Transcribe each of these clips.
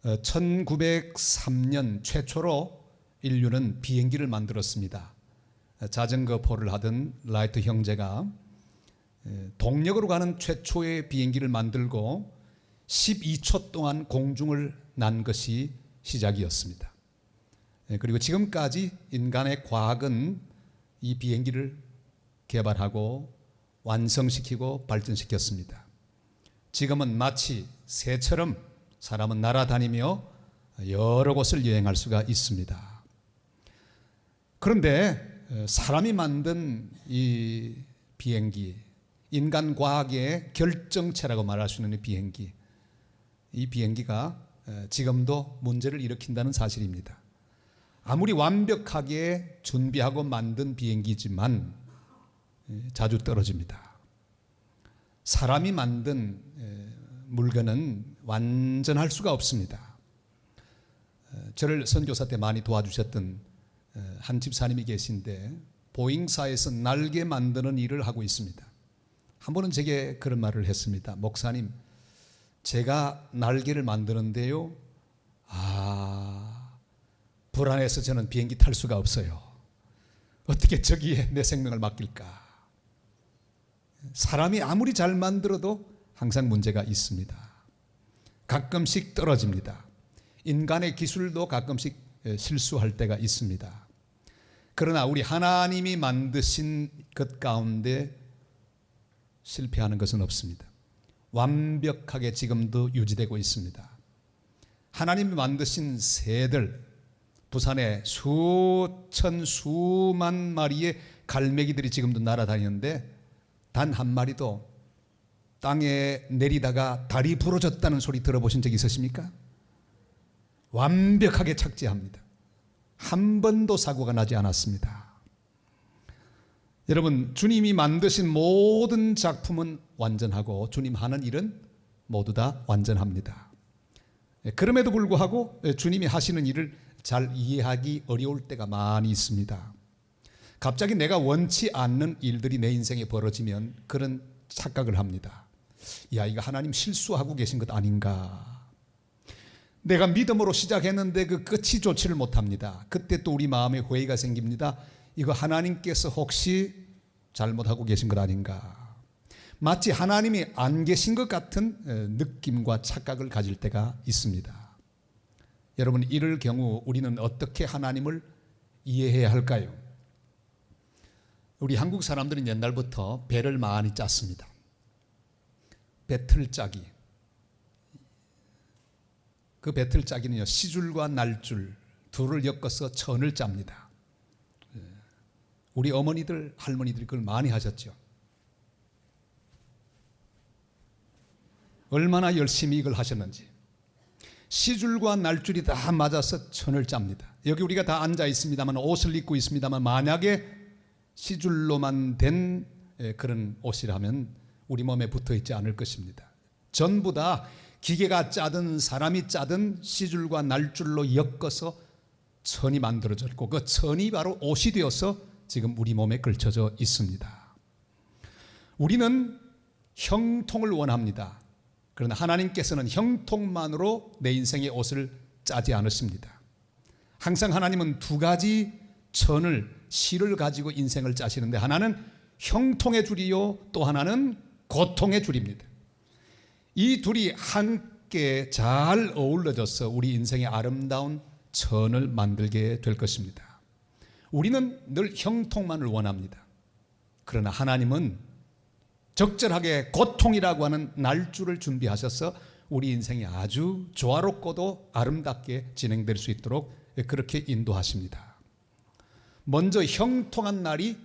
1903년 최초로 인류는 비행기를 만들었습니다. 자전거포를 하던 라이트 형제가 동력으로 가는 최초의 비행기를 만들고 12초 동안 공중을 난 것이 시작이었습니다. 그리고 지금까지 인간의 과학은 이 비행기를 개발하고 완성시키고 발전시켰습니다. 지금은 마치 새처럼 사람은 날아다니며 여러 곳을 여행할 수가 있습니다. 그런데 사람이 만든 이 비행기, 인간 과학의 결정체라고 말할 수 있는 비행기, 이 비행기가 지금도 문제를 일으킨다는 사실입니다. 아무리 완벽하게 준비하고 만든 비행기지만 자주 떨어집니다. 사람이 만든 물건은 완전할 수가 없습니다. 저를 선교사 때 많이 도와주셨던 한 집사님이 계신데 보잉사에서 날개 만드는 일을 하고 있습니다. 한 번은 제게 그런 말을 했습니다. 목사님, 제가 날개를 만드는데요, 불안해서 저는 비행기 탈 수가 없어요. 어떻게 저기에 내 생명을 맡길까? 사람이 아무리 잘 만들어도 항상 문제가 있습니다. 가끔씩 떨어집니다. 인간의 기술도 가끔씩 실수할 때가 있습니다. 그러나 우리 하나님이 만드신 것 가운데 실패하는 것은 없습니다. 완벽하게 지금도 유지되고 있습니다. 하나님이 만드신 새들, 부산에 수천 수만 마리의 갈매기들이 지금도 날아다니는데 단 한 마리도 땅에 내리다가 다리 부러졌다는 소리 들어보신 적 있으십니까? 완벽하게 착지합니다. 한 번도 사고가 나지 않았습니다. 여러분, 주님이 만드신 모든 작품은 완전하고 주님 하는 일은 모두 다 완전합니다. 그럼에도 불구하고 주님이 하시는 일을 잘 이해하기 어려울 때가 많이 있습니다. 갑자기 내가 원치 않는 일들이 내 인생에 벌어지면 그런 착각을 합니다. 야, 이거 하나님 실수하고 계신 것 아닌가? 내가 믿음으로 시작했는데 그 끝이 좋지를 못합니다. 그때 또 우리 마음에 회의가 생깁니다. 이거 하나님께서 혹시 잘못하고 계신 것 아닌가? 마치 하나님이 안 계신 것 같은 느낌과 착각을 가질 때가 있습니다. 여러분, 이럴 경우 우리는 어떻게 하나님을 이해해야 할까요? 우리 한국 사람들은 옛날부터 배를 많이 짰습니다. 배틀짜기. 그 배틀짜기는요, 시줄과 날줄 둘을 엮어서 천을 짭니다. 우리 어머니들, 할머니들이 그걸 많이 하셨죠. 얼마나 열심히 이걸 하셨는지. 시줄과 날줄이 다 맞아서 천을 짭니다. 여기 우리가 다 앉아 있습니다만, 옷을 입고 있습니다만, 만약에 시줄로만 된 그런 옷이라면 우리 몸에 붙어 있지 않을 것입니다. 전부 다 기계가 짜든 사람이 짜든 시줄과 날줄로 엮어서 천이 만들어졌고 그 천이 바로 옷이 되어서 지금 우리 몸에 걸쳐져 있습니다. 우리는 형통을 원합니다. 그러나 하나님께서는 형통만으로 내 인생의 옷을 짜지 않으십니다. 항상 하나님은 두 가지 천을, 실을 가지고 인생을 짜시는데 하나는 형통의 줄이요, 또 하나는 고통의 줄입니다. 이 둘이 함께 잘 어우러져서 우리 인생의 아름다운 천을 만들게 될 것입니다. 우리는 늘 형통만을 원합니다. 그러나 하나님은 적절하게 고통이라고 하는 날줄을 준비하셔서 우리 인생이 아주 조화롭고도 아름답게 진행될 수 있도록 그렇게 인도하십니다. 먼저 형통한 날이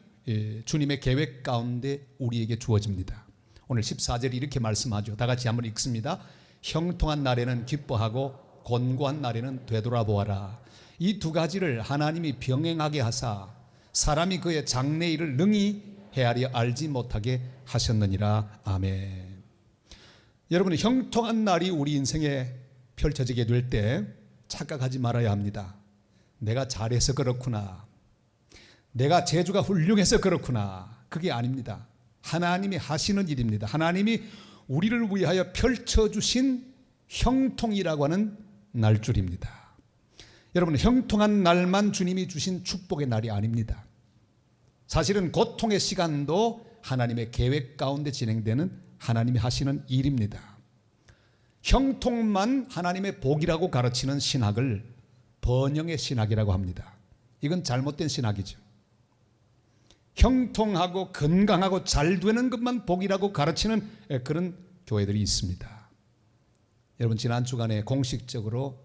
주님의 계획 가운데 우리에게 주어집니다. 오늘 14절이 이렇게 말씀하죠. 다 같이 한번 읽습니다. 형통한 날에는 기뻐하고 곤고한 날에는 되돌아보아라. 이 두 가지를 하나님이 병행하게 하사 사람이 그의 장래일을 능히 헤아려 알지 못하게 하셨느니라. 아멘. 여러분, 형통한 날이 우리 인생에 펼쳐지게 될 때 착각하지 말아야 합니다. 내가 잘해서 그렇구나, 내가 재주가 훌륭해서 그렇구나. 그게 아닙니다. 하나님이 하시는 일입니다. 하나님이 우리를 위하여 펼쳐주신 형통이라고 하는 날줄입니다. 여러분, 형통한 날만 주님이 주신 축복의 날이 아닙니다. 사실은 고통의 시간도 하나님의 계획 가운데 진행되는 하나님이 하시는 일입니다. 형통만 하나님의 복이라고 가르치는 신학을 번영의 신학이라고 합니다. 이건 잘못된 신학이죠. 형통하고 건강하고 잘 되는 것만 복이라고 가르치는 그런 교회들이 있습니다. 여러분, 지난 주간에 공식적으로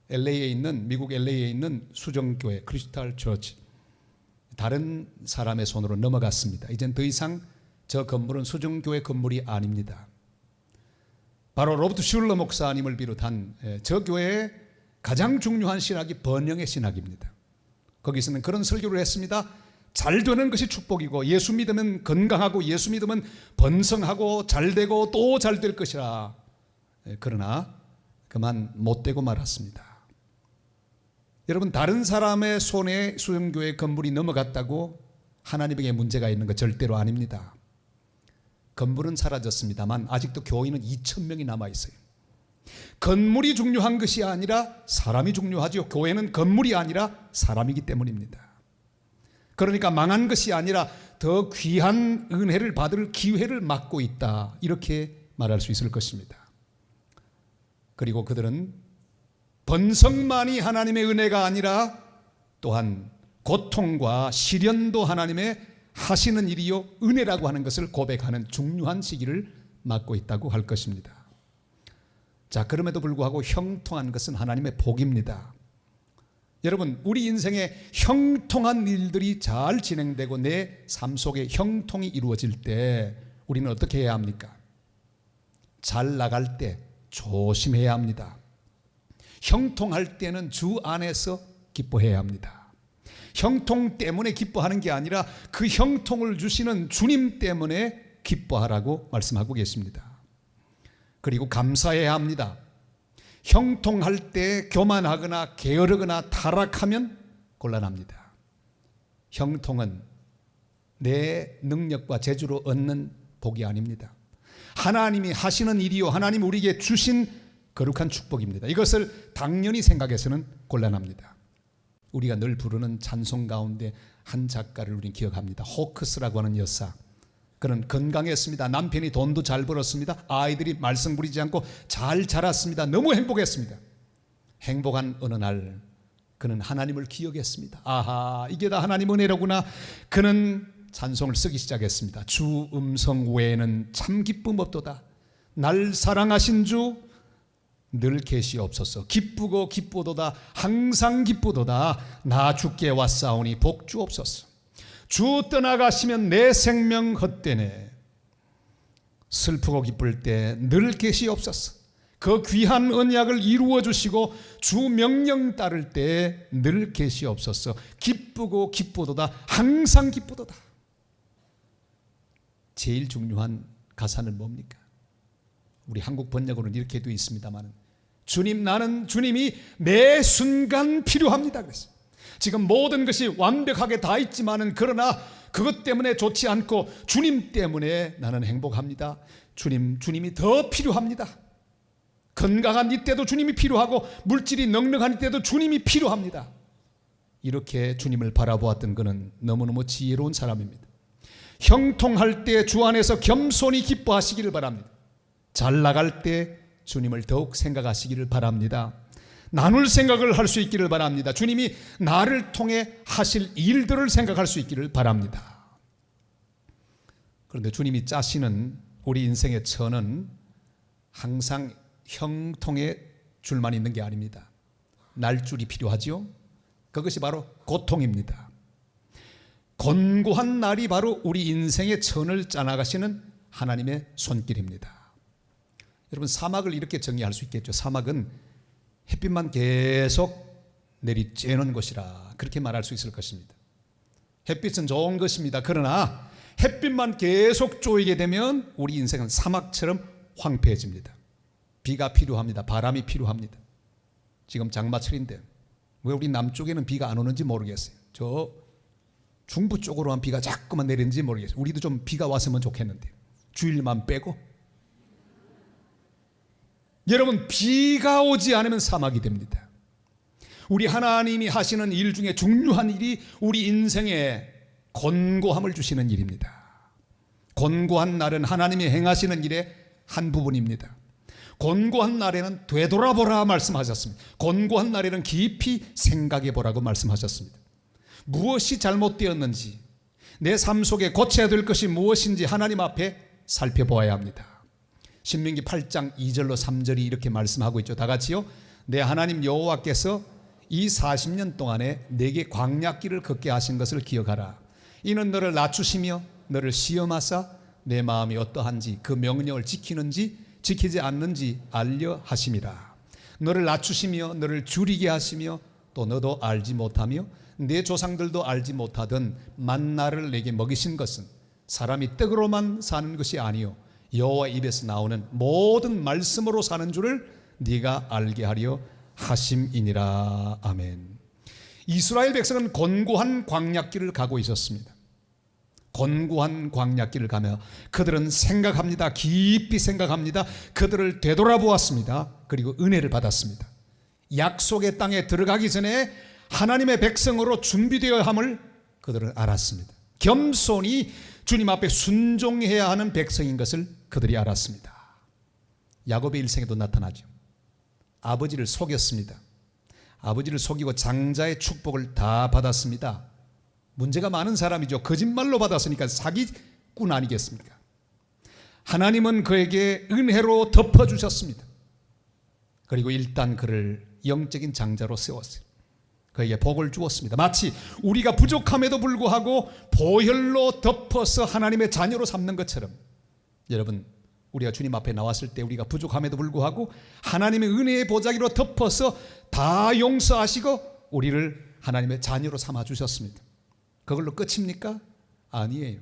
미국 LA에 있는 수정교회 크리스탈 처치, 다른 사람의 손으로 넘어갔습니다. 이젠 더 이상 저 건물은 수정교회 건물이 아닙니다. 바로 로버트 슐러 목사님을 비롯한 저 교회의 가장 중요한 신학이 번영의 신학입니다. 거기서는 그런 설교를 했습니다. 잘 되는 것이 축복이고, 예수 믿으면 건강하고, 예수 믿으면 번성하고 잘되고 또 잘 될 것이라. 그러나 그만 못되고 말았습니다. 여러분, 다른 사람의 손에 수영교회 건물이 넘어갔다고 하나님에게 문제가 있는 것 절대로 아닙니다. 건물은 사라졌습니다만 아직도 교인은 2,000명이 남아있어요. 건물이 중요한 것이 아니라 사람이 중요하죠. 교회는 건물이 아니라 사람이기 때문입니다. 그러니까 망한 것이 아니라 더 귀한 은혜를 받을 기회를 막고 있다, 이렇게 말할 수 있을 것입니다. 그리고 그들은 번성만이 하나님의 은혜가 아니라 또한 고통과 시련도 하나님의 하시는 일이요 은혜라고 하는 것을 고백하는 중요한 시기를 맞고 있다고 할 것입니다. 자, 그럼에도 불구하고 형통한 것은 하나님의 복입니다. 여러분, 우리 인생에 형통한 일들이 잘 진행되고 내 삶 속에 형통이 이루어질 때 우리는 어떻게 해야 합니까? 잘 나갈 때 조심해야 합니다. 형통할 때는 주 안에서 기뻐해야 합니다. 형통 때문에 기뻐하는 게 아니라 그 형통을 주시는 주님 때문에 기뻐하라고 말씀하고 계십니다. 그리고 감사해야 합니다. 형통할 때 교만하거나 게으르거나 타락하면 곤란합니다. 형통은 내 능력과 재주로 얻는 복이 아닙니다. 하나님이 하시는 일이요 하나님 우리에게 주신 거룩한 축복입니다. 이것을 당연히 생각해서는 곤란합니다. 우리가 늘 부르는 찬송 가운데 한 작가를 우리는 기억합니다. 호크스라고 하는 여사. 그는 건강했습니다. 남편이 돈도 잘 벌었습니다. 아이들이 말썽 부리지 않고 잘 자랐습니다. 너무 행복했습니다. 행복한 어느 날 그는 하나님을 기억했습니다. 아하, 이게 다 하나님 은혜로구나. 그는 찬송을 쓰기 시작했습니다. 주 음성 외에는 참 기쁨 없도다. 날 사랑하신 주 늘 계시옵소서. 기쁘고 기쁘도다. 항상 기쁘도다. 나 주께 왔사오니 복 주옵소서. 주 떠나가시면 내 생명 헛되네. 슬프고 기쁠 때 늘 계시옵소서. 그 귀한 언약을 이루어 주시고 주 명령 따를 때 늘 계시옵소서. 기쁘고 기쁘도다. 항상 기쁘도다. 제일 중요한 가사는 뭡니까? 우리 한국 번역으로는 이렇게 되어 있습니다만, 주님, 나는 주님이 매 순간 필요합니다. 그랬어요. 지금 모든 것이 완벽하게 다 있지만은 그러나 그것 때문에 좋지 않고 주님 때문에 나는 행복합니다. 주님이 더 필요합니다. 건강한 이때도 주님이 필요하고 물질이 넉넉한 이때도 주님이 필요합니다. 이렇게 주님을 바라보았던 그는 너무너무 지혜로운 사람입니다. 형통할 때 주 안에서 겸손히 기뻐하시기를 바랍니다. 잘 나갈 때 주님을 더욱 생각하시기를 바랍니다. 나눌 생각을 할 수 있기를 바랍니다. 주님이 나를 통해 하실 일들을 생각할 수 있기를 바랍니다. 그런데 주님이 짜시는 우리 인생의 천은 항상 형통의 줄만 있는 게 아닙니다. 날줄이 필요하지요. 그것이 바로 고통입니다. 곤고한 날이 바로 우리 인생의 천을 짜나가시는 하나님의 손길입니다. 여러분, 사막을 이렇게 정의할 수 있겠죠. 사막은 햇빛만 계속 내리쬐는 곳이라 그렇게 말할 수 있을 것입니다. 햇빛은 좋은 것입니다. 그러나 햇빛만 계속 쪼이게 되면 우리 인생은 사막처럼 황폐해집니다. 비가 필요합니다. 바람이 필요합니다. 지금 장마철인데 왜 우리 남쪽에는 비가 안 오는지 모르겠어요. 저 중부 쪽으로만 비가 자꾸만 내리는지 모르겠어요. 우리도 좀 비가 왔으면 좋겠는데 주일만 빼고. 여러분, 비가 오지 않으면 사막이 됩니다. 우리 하나님이 하시는 일 중에 중요한 일이 우리 인생에 곤고함을 주시는 일입니다. 곤고한 날은 하나님이 행하시는 일의 한 부분입니다. 곤고한 날에는 되돌아보라 말씀하셨습니다. 곤고한 날에는 깊이 생각해 보라고 말씀하셨습니다. 무엇이 잘못되었는지, 내 삶 속에 고쳐야 될 것이 무엇인지 하나님 앞에 살펴보아야 합니다. 신명기 8장 2절로 3절이 이렇게 말씀하고 있죠. 다 같이요. 내 하나님 여호와께서 이 40년 동안에 내게 광야길을 걷게 하신 것을 기억하라. 이는 너를 낮추시며 너를 시험하사 내 마음이 어떠한지 그 명령을 지키는지 지키지 않는지 알려 하심이라. 너를 낮추시며 너를 줄이게 하시며 또 너도 알지 못하며 내 조상들도 알지 못하던 만나를 내게 먹이신 것은 사람이 떡으로만 사는 것이 아니요 여호와 입에서 나오는 모든 말씀으로 사는 줄을 네가 알게 하려 하심이니라. 아멘. 이스라엘 백성은 곤고한 광야길을 가고 있었습니다. 곤고한 광야길을 가며 그들은 생각합니다. 깊이 생각합니다. 그들을 되돌아보았습니다. 그리고 은혜를 받았습니다. 약속의 땅에 들어가기 전에 하나님의 백성으로 준비되어야 함을 그들은 알았습니다. 겸손히 주님 앞에 순종해야 하는 백성인 것을 그들이 알았습니다. 야곱의 일생에도 나타나죠. 아버지를 속였습니다. 아버지를 속이고 장자의 축복을 다 받았습니다. 문제가 많은 사람이죠. 거짓말로 받았으니까 사기꾼 아니겠습니까? 하나님은 그에게 은혜로 덮어주셨습니다. 그리고 일단 그를 영적인 장자로 세웠어요. 그에게 복을 주었습니다. 마치 우리가 부족함에도 불구하고 보혈로 덮어서 하나님의 자녀로 삼는 것처럼, 여러분, 우리가 주님 앞에 나왔을 때 우리가 부족함에도 불구하고 하나님의 은혜의 보자기로 덮어서 다 용서하시고 우리를 하나님의 자녀로 삼아주셨습니다. 그걸로 끝입니까? 아니에요.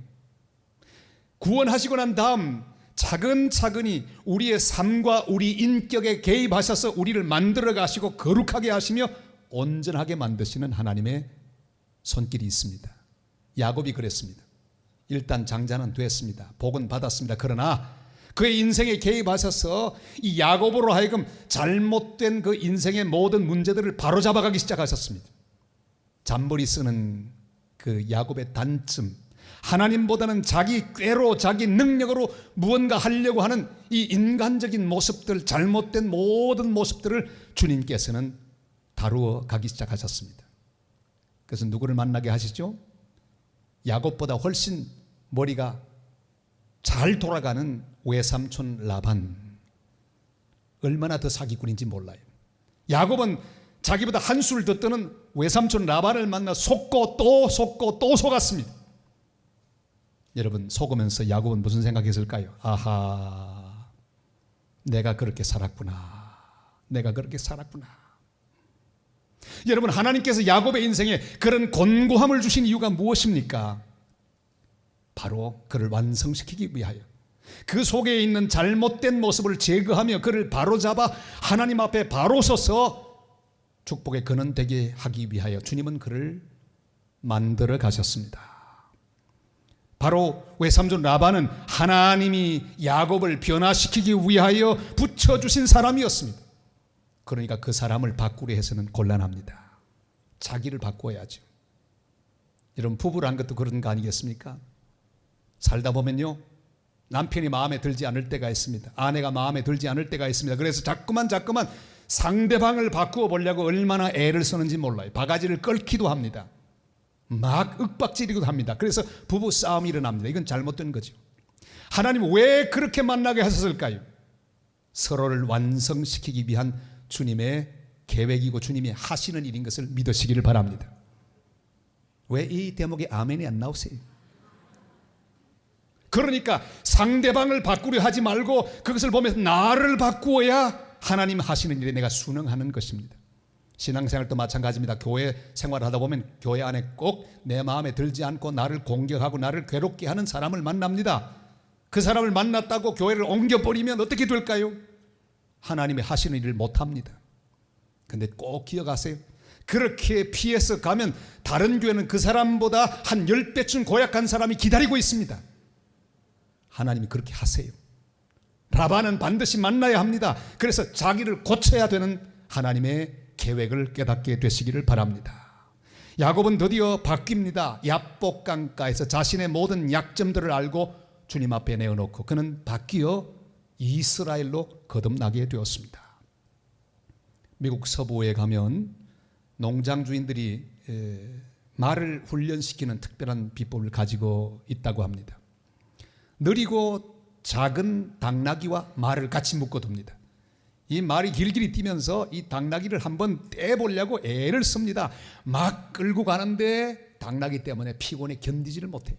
구원하시고 난 다음 차근차근히 우리의 삶과 우리 인격에 개입하셔서 우리를 만들어 가시고 거룩하게 하시며 온전하게 만드시는 하나님의 손길이 있습니다. 야곱이 그랬습니다. 일단 장자는 됐습니다. 복은 받았습니다. 그러나 그의 인생에 개입하셔서 이 야곱으로 하여금 잘못된 그 인생의 모든 문제들을 바로잡아가기 시작하셨습니다. 잔머리 쓰는 그 야곱의 단점, 하나님보다는 자기 꾀로 자기 능력으로 무언가 하려고 하는 이 인간적인 모습들, 잘못된 모든 모습들을 주님께서는 다루어 가기 시작하셨습니다. 그래서 누구를 만나게 하시죠? 야곱보다 훨씬 머리가 잘 돌아가는 외삼촌 라반. 얼마나 더 사기꾼인지 몰라요. 야곱은 자기보다 한술 더 뜨는 외삼촌 라반을 만나 속고 또 속고 또 속았습니다. 여러분, 속으면서 야곱은 무슨 생각했을까요? 아하, 내가 그렇게 살았구나. 내가 그렇게 살았구나. 여러분, 하나님께서 야곱의 인생에 그런 곤고함을 주신 이유가 무엇입니까? 바로 그를 완성시키기 위하여, 그 속에 있는 잘못된 모습을 제거하며 그를 바로잡아 하나님 앞에 바로 서서 축복의 근원 되게 하기 위하여 주님은 그를 만들어 가셨습니다. 바로 외삼촌 라반은 하나님이 야곱을 변화시키기 위하여 붙여주신 사람이었습니다. 그러니까 그 사람을 바꾸려 해서는 곤란합니다. 자기를 바꿔야죠. 여러분, 부부란 것도 그런 거 아니겠습니까? 살다 보면요, 남편이 마음에 들지 않을 때가 있습니다. 아내가 마음에 들지 않을 때가 있습니다. 그래서 자꾸만 상대방을 바꾸어 보려고 얼마나 애를 쓰는지 몰라요. 바가지를 끓기도 합니다. 막 윽박지르기도 합니다. 그래서 부부 싸움이 일어납니다. 이건 잘못된 거죠. 하나님 왜 그렇게 만나게 하셨을까요? 서로를 완성시키기 위한 주님의 계획이고 주님이 하시는 일인 것을 믿으시기를 바랍니다. 왜 이 대목에 아멘이 안 나오세요? 그러니까 상대방을 바꾸려 하지 말고 그것을 보면서 나를 바꾸어야 하나님 하시는 일에 내가 순응하는 것입니다. 신앙생활도 마찬가지입니다. 교회 생활을 하다 보면 교회 안에 꼭 내 마음에 들지 않고 나를 공격하고 나를 괴롭게 하는 사람을 만납니다. 그 사람을 만났다고 교회를 옮겨버리면 어떻게 될까요? 하나님이 하시는 일을 못합니다. 근데 꼭 기억하세요. 그렇게 피해서 가면 다른 교회는 그 사람보다 한 10배쯤 고약한 사람이 기다리고 있습니다. 하나님이 그렇게 하세요. 라반은 반드시 만나야 합니다. 그래서 자기를 고쳐야 되는 하나님의 계획을 깨닫게 되시기를 바랍니다. 야곱은 드디어 바뀝니다. 야복강가에서 자신의 모든 약점들을 알고 주님 앞에 내어놓고 그는 바뀌어 이스라엘로 거듭나게 되었습니다. 미국 서부에 가면 농장 주인들이 말을 훈련시키는 특별한 비법을 가지고 있다고 합니다. 느리고 작은 당나귀와 말을 같이 묶어둡니다. 이 말이 길길이 뛰면서 이 당나귀를 한번 떼보려고 애를 씁니다. 막 끌고 가는데 당나귀 때문에 피곤에 견디지를 못해요.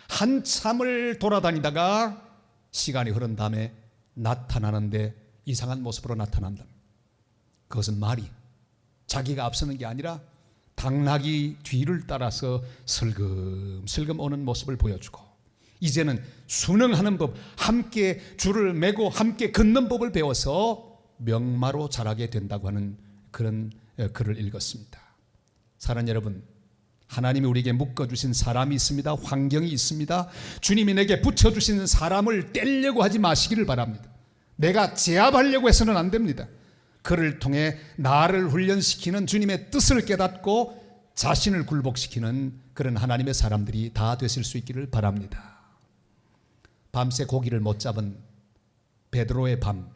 한참을 돌아다니다가 시간이 흐른 다음에 나타나는데 이상한 모습으로 나타난다. 그것은 말이 자기가 앞서는 게 아니라 당나귀 뒤를 따라서 슬금슬금 오는 모습을 보여주고, 이제는 순응하는 법, 함께 줄을 매고 함께 걷는 법을 배워서 명마로 자라게 된다고 하는 그런 글을 읽었습니다. 사랑하는 여러분, 하나님이 우리에게 묶어주신 사람이 있습니다. 환경이 있습니다. 주님이 내게 붙여주신 사람을 떼려고 하지 마시기를 바랍니다. 내가 제압하려고 해서는 안 됩니다. 그를 통해 나를 훈련시키는 주님의 뜻을 깨닫고 자신을 굴복시키는 그런 하나님의 사람들이 다 되실 수 있기를 바랍니다. 밤새 고기를 못 잡은 베드로의 밤,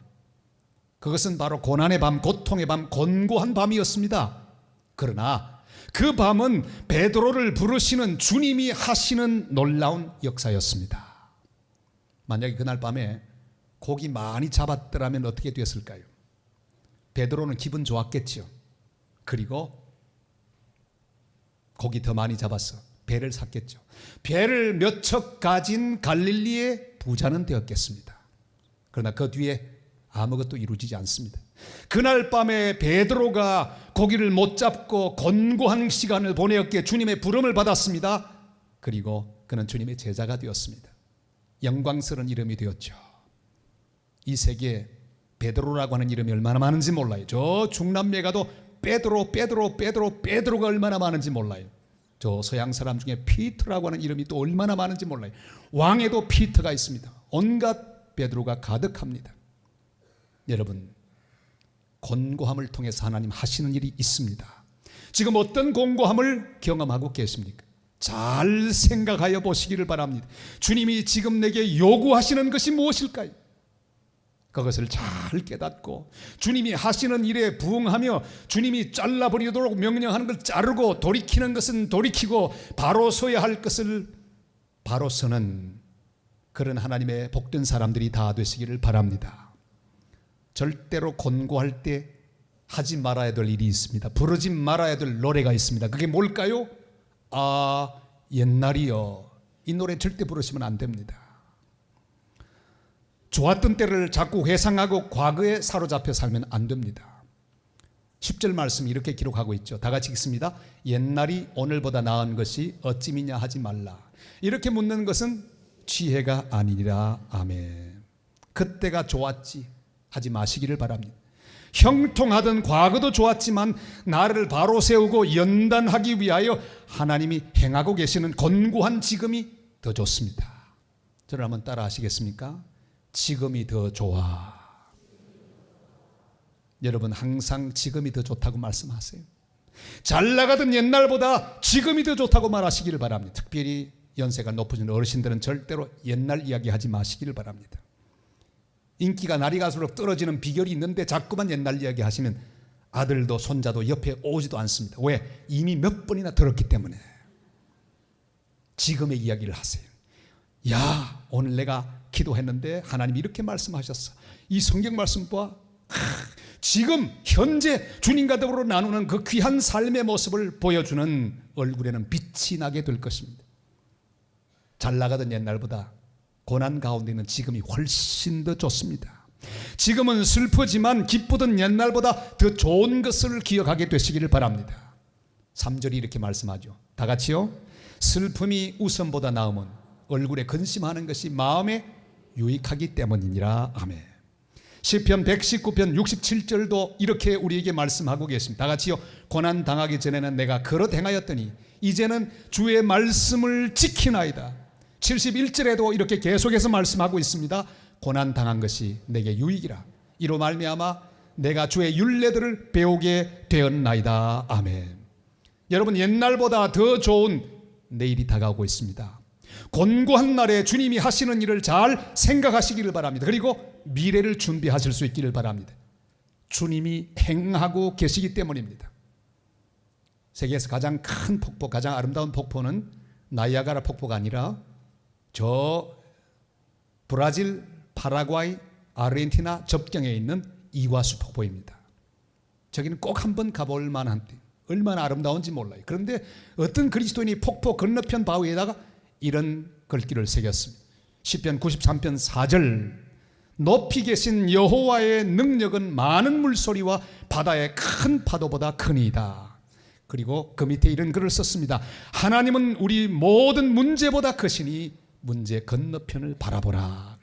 그것은 바로 고난의 밤, 고통의 밤, 곤고한 밤이었습니다. 그러나 그 밤은 베드로를 부르시는 주님이 하시는 놀라운 역사였습니다. 만약에 그날 밤에 고기 많이 잡았더라면 어떻게 됐을까요? 베드로는 기분 좋았겠죠. 그리고 고기 더 많이 잡아서 배를 샀겠죠. 배를 몇 척 가진 갈릴리의 부자는 되었겠습니다. 그러나 그 뒤에 아무것도 이루어지지 않습니다. 그날 밤에 베드로가 고기를 못 잡고 곤고한 시간을 보내었기에 주님의 부름을 받았습니다. 그리고 그는 주님의 제자가 되었습니다. 영광스러운 이름이 되었죠. 이 세계에 베드로라고 하는 이름이 얼마나 많은지 몰라요. 저 중남미에 가도 베드로가 얼마나 많은지 몰라요. 저 서양 사람 중에 피터라고 하는 이름이 또 얼마나 많은지 몰라요. 왕에도 피터가 있습니다. 온갖 베드로가 가득합니다. 여러분, 곤고함을 통해서 하나님 하시는 일이 있습니다. 지금 어떤 곤고함을 경험하고 계십니까? 잘 생각하여 보시기를 바랍니다. 주님이 지금 내게 요구하시는 것이 무엇일까요? 그것을 잘 깨닫고 주님이 하시는 일에 부응하며 주님이 잘라버리도록 명령하는 걸 자르고 돌이키는 것은 돌이키고 바로 서야 할 것을 바로 서는 그런 하나님의 복된 사람들이 다 되시기를 바랍니다. 절대로 곤고할 때 하지 말아야 될 일이 있습니다. 부르지 말아야 될 노래가 있습니다. 그게 뭘까요? 아, 옛날이요. 이 노래 절대 부르시면 안 됩니다. 좋았던 때를 자꾸 회상하고 과거에 사로잡혀 살면 안 됩니다. 10절 말씀이 이렇게 기록하고 있죠. 다 같이 읽습니다. 옛날이 오늘보다 나은 것이 어찌미냐 하지 말라. 이렇게 묻는 것은 지혜가 아니니라. 아멘. 그때가 좋았지 하지 마시기를 바랍니다. 형통하던 과거도 좋았지만 나를 바로 세우고 연단하기 위하여 하나님이 행하고 계시는 곤고한 지금이 더 좋습니다. 저를 한번 따라 하시겠습니까? 지금이 더 좋아. 여러분 항상 지금이 더 좋다고 말씀하세요. 잘 나가던 옛날보다 지금이 더 좋다고 말하시기를 바랍니다. 특별히 연세가 높으신 어르신들은 절대로 옛날 이야기하지 마시기를 바랍니다. 인기가 날이 갈수록 떨어지는 비결이 있는데 자꾸만 옛날 이야기 하시면 아들도 손자도 옆에 오지도 않습니다. 왜? 이미 몇 번이나 들었기 때문에. 지금의 이야기를 하세요. 야, 오늘 내가 기도했는데 하나님이 이렇게 말씀하셨어. 이 성경 말씀 봐. 지금 현재 주님과 더불어 나누는 그 귀한 삶의 모습을 보여주는 얼굴에는 빛이 나게 될 것입니다. 잘 나가던 옛날보다 고난 가운데 있는 지금이 훨씬 더 좋습니다. 지금은 슬프지만 기쁘던 옛날보다 더 좋은 것을 기억하게 되시기를 바랍니다. 3절이 이렇게 말씀하죠. 다 같이요. 슬픔이 웃음보다 나음은 얼굴에 근심하는 것이 마음에 유익하기 때문이니라. 아멘. 시편 119편 67절도 이렇게 우리에게 말씀하고 계십니다. 다 같이요. 고난 당하기 전에는 내가 그릇 행하였더니 이제는 주의 말씀을 지키나이다. 71절에도 이렇게 계속해서 말씀하고 있습니다. 고난 당한 것이 내게 유익이라. 이로 말미암아 내가 주의 율례들을 배우게 되었나이다. 아멘. 여러분, 옛날보다 더 좋은 내일이 다가오고 있습니다. 곤고한 날에 주님이 하시는 일을 잘 생각하시기를 바랍니다. 그리고 미래를 준비하실 수 있기를 바랍니다. 주님이 행하고 계시기 때문입니다. 세계에서 가장 큰 폭포, 가장 아름다운 폭포는 나이아가라 폭포가 아니라 저 브라질, 파라과이, 아르헨티나 접경에 있는 이과수 폭포입니다. 저기는 꼭 한번 가볼 만한데 얼마나 아름다운지 몰라요. 그런데 어떤 그리스도인이 폭포 건너편 바위에다가 이런 글귀를 새겼습니다. 시편 93편 4절, 높이 계신 여호와의 능력은 많은 물소리와 바다의 큰 파도보다 크니이다. 그리고 그 밑에 이런 글을 썼습니다. 하나님은 우리 모든 문제보다 크시니 문제 건너편을 바라보라.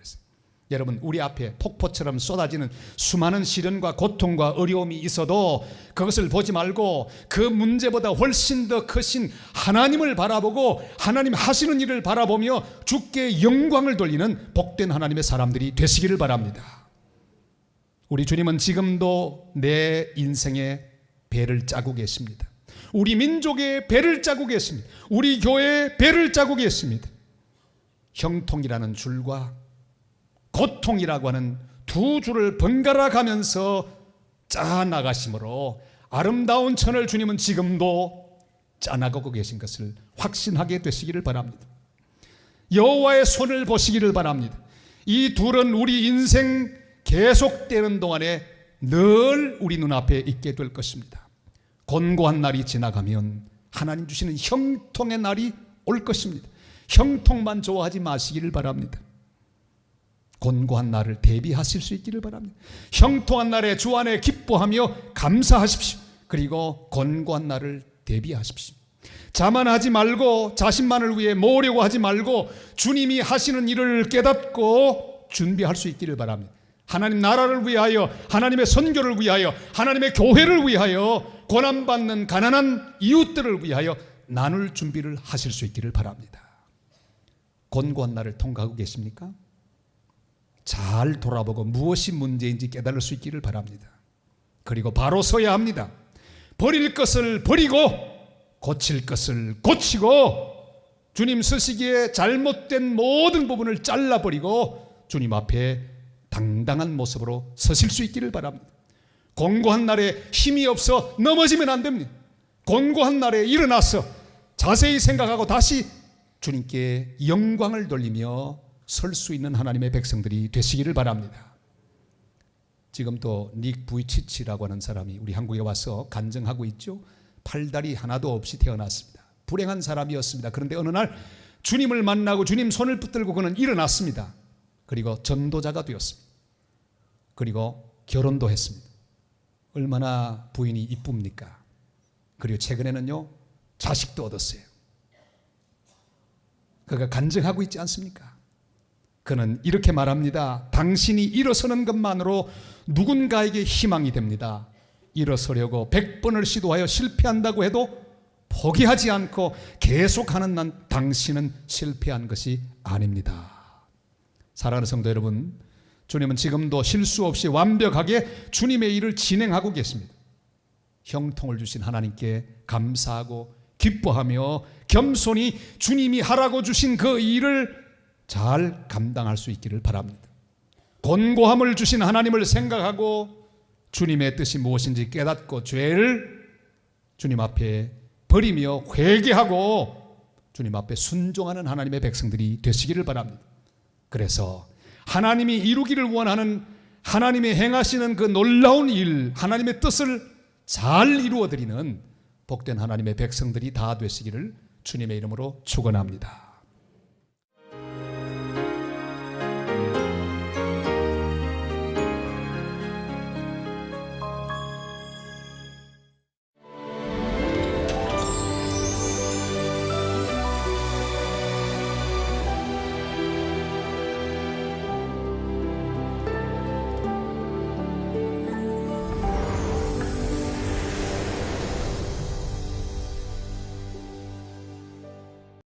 여러분, 우리 앞에 폭포처럼 쏟아지는 수많은 시련과 고통과 어려움이 있어도 그것을 보지 말고 그 문제보다 훨씬 더 크신 하나님을 바라보고 하나님 하시는 일을 바라보며 주께 영광을 돌리는 복된 하나님의 사람들이 되시기를 바랍니다. 우리 주님은 지금도 내 인생에 배를 짜고 계십니다. 우리 민족의 배를 짜고 계십니다. 우리 교회의 배를 짜고 계십니다. 형통이라는 줄과 고통이라고 하는 두 줄을 번갈아 가면서 짜 나가심으로 아름다운 천을 주님은 지금도 짜나가고 계신 것을 확신하게 되시기를 바랍니다. 여호와의 손을 보시기를 바랍니다. 이 둘은 우리 인생 계속되는 동안에 늘 우리 눈앞에 있게 될 것입니다. 곤고한 날이 지나가면 하나님 주시는 형통의 날이 올 것입니다. 형통만 좋아하지 마시기를 바랍니다. 곤고한 날을 대비하실 수 있기를 바랍니다. 형통한 날에 주 안에 기뻐하며 감사하십시오. 그리고 곤고한 날을 대비하십시오. 자만하지 말고 자신만을 위해 모으려고 하지 말고 주님이 하시는 일을 깨닫고 준비할 수 있기를 바랍니다. 하나님 나라를 위하여, 하나님의 선교를 위하여, 하나님의 교회를 위하여, 고난받는 가난한 이웃들을 위하여 나눌 준비를 하실 수 있기를 바랍니다. 곤고한 날을 통과하고 계십니까? 잘 돌아보고 무엇이 문제인지 깨달을 수 있기를 바랍니다. 그리고 바로 서야 합니다. 버릴 것을 버리고 고칠 것을 고치고 주님 쓰시기에 잘못된 모든 부분을 잘라버리고 주님 앞에 당당한 모습으로 서실 수 있기를 바랍니다. 곤고한 날에 힘이 없어 넘어지면 안 됩니다. 곤고한 날에 일어나서 자세히 생각하고 다시 주님께 영광을 돌리며 설 수 있는 하나님의 백성들이 되시기를 바랍니다. 지금 또 닉 부이치치라고 하는 사람이 우리 한국에 와서 간증하고 있죠. 팔다리 하나도 없이 태어났습니다. 불행한 사람이었습니다. 그런데 어느 날 주님을 만나고 주님 손을 붙들고 그는 일어났습니다. 그리고 전도자가 되었습니다. 그리고 결혼도 했습니다. 얼마나 부인이 이쁩니까? 그리고 최근에는요, 자식도 얻었어요. 그가 간증하고 있지 않습니까? 그는 이렇게 말합니다. 당신이 일어서는 것만으로 누군가에게 희망이 됩니다. 일어서려고 100번을 시도하여 실패한다고 해도 포기하지 않고 계속하는 당신은 실패한 것이 아닙니다. 사랑하는 성도 여러분, 주님은 지금도 실수 없이 완벽하게 주님의 일을 진행하고 계십니다. 형통을 주신 하나님께 감사하고 기뻐하며 겸손히 주님이 하라고 주신 그 일을 잘 감당할 수 있기를 바랍니다. 곤고함을 주신 하나님을 생각하고 주님의 뜻이 무엇인지 깨닫고 죄를 주님 앞에 버리며 회개하고 주님 앞에 순종하는 하나님의 백성들이 되시기를 바랍니다. 그래서 하나님이 이루기를 원하는 하나님이 행하시는 그 놀라운 일, 하나님의 뜻을 잘 이루어드리는 복된 하나님의 백성들이 다 되시기를 주님의 이름으로 축원합니다.